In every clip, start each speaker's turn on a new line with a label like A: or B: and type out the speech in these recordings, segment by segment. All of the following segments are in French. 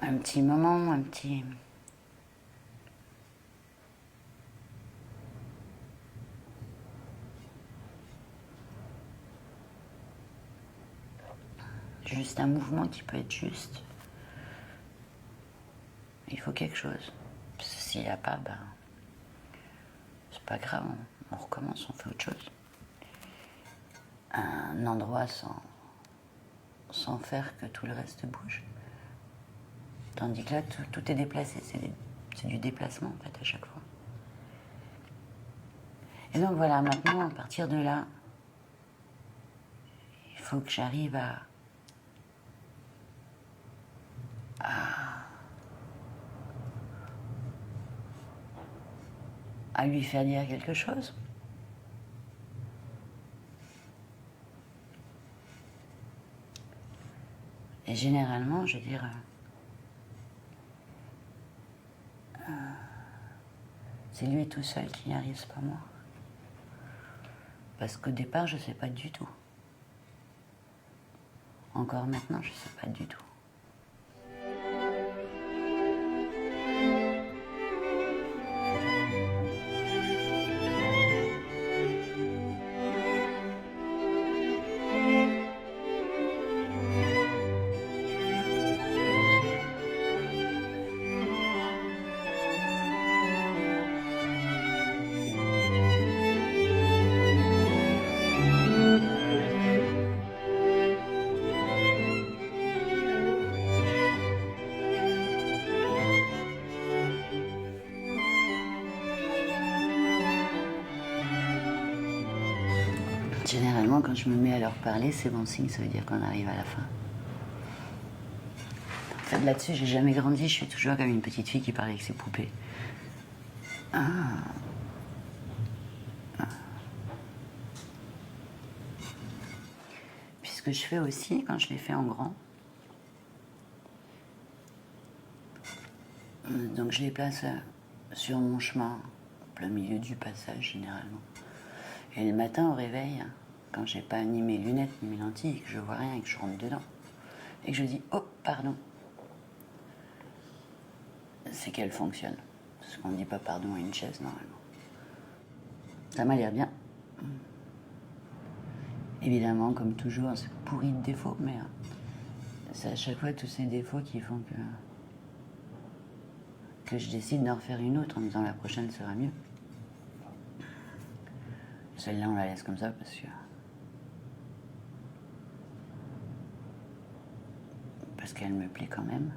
A: Un petit moment, un petit... Juste un mouvement qui peut être juste. Il faut quelque chose. Parce que s'il n'y a pas, ben... c'est pas grave, on recommence, on fait autre chose. Un endroit sans faire que tout le reste bouge. Tandis que là, tout est déplacé, c'est du déplacement en fait à chaque fois. Et donc voilà, maintenant, à partir de là, il faut que j'arrive à lui faire dire quelque chose. Et généralement, je veux dire, c'est lui tout seul qui y arrive, c'est pas moi. Parce qu'au départ, je sais pas du tout. Encore maintenant, je sais pas du tout. Généralement, quand je me mets à leur parler, c'est bon signe, ça veut dire qu'on arrive à la fin. En fait, là-dessus, j'ai jamais grandi, je suis toujours comme une petite fille qui parle avec ses poupées. Puis ce que je fais aussi, quand je les fais en grand, donc je les place sur mon chemin, au plein milieu du passage généralement. Et le matin au réveil, quand j'ai pas ni mes lunettes ni mes lentilles, et que je vois rien et que je rentre dedans, et que je dis oh pardon, c'est qu'elle fonctionne. Parce qu'on ne dit pas pardon à une chaise normalement. Ça m'a l'air bien. Évidemment, comme toujours, c'est pourri de défauts, mais c'est à chaque fois tous ces défauts qui font que je décide d'en refaire une autre en me disant la prochaine sera mieux. Celle-là, on la laisse comme ça parce qu'elle me plaît quand même.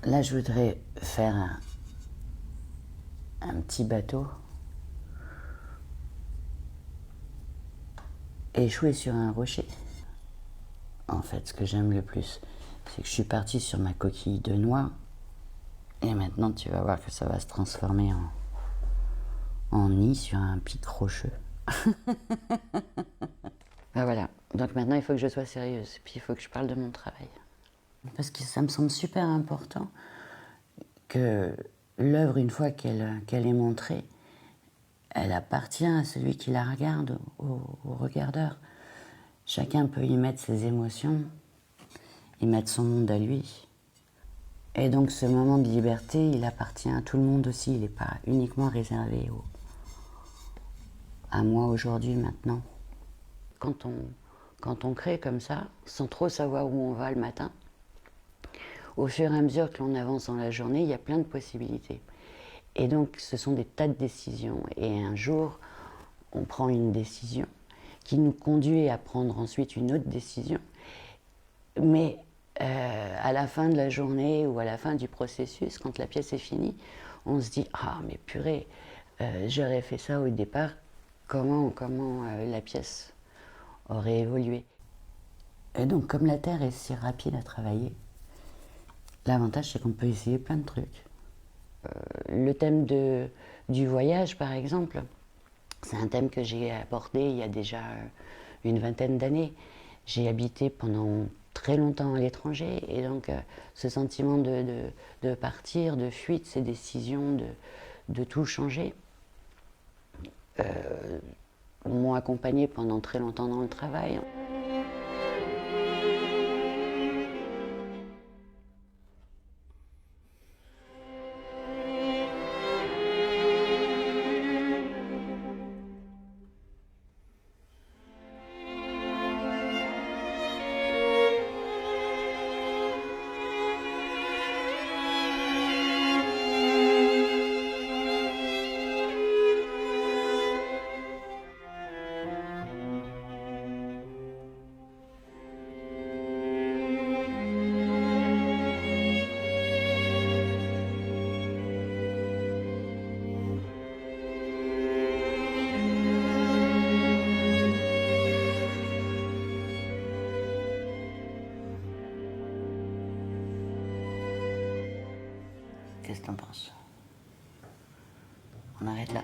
A: Là, je voudrais faire un petit bateau échoué sur un rocher. En fait, ce que j'aime le plus, c'est que je suis partie sur ma coquille de noix et maintenant tu vas voir que ça va se transformer en nid sur un pic rocheux. Ben voilà, donc maintenant il faut que je sois sérieuse, puis il faut que je parle de mon travail. Parce que ça me semble super important que l'œuvre, une fois qu'elle est montrée, elle appartient à celui qui la regarde, au regardeur. Chacun peut y mettre ses émotions, y mettre son monde à lui. Et donc ce moment de liberté, il appartient à tout le monde aussi, il n'est pas uniquement réservé à moi aujourd'hui, maintenant. Quand on crée comme ça, sans trop savoir où on va le matin, au fur et à mesure que l'on avance dans la journée, il y a plein de possibilités. Et donc, ce sont des tas de décisions. Et un jour, on prend une décision qui nous conduit à prendre ensuite une autre décision. Mais à la fin de la journée ou à la fin du processus, quand la pièce est finie, on se dit « Ah, mais purée, j'aurais fait ça au départ, comment la pièce aurait évolué ?» Et donc, comme la Terre est si rapide à travailler, l'avantage, c'est qu'on peut essayer plein de trucs. Le thème du voyage, par exemple, c'est un thème que j'ai abordé il y a déjà une vingtaine d'années. J'ai habité pendant très longtemps à l'étranger et donc ce sentiment de partir, de fuite, ces décisions de tout changer, m'ont accompagné pendant très longtemps dans le travail. Qu'est-ce que t'en penses? On arrête là.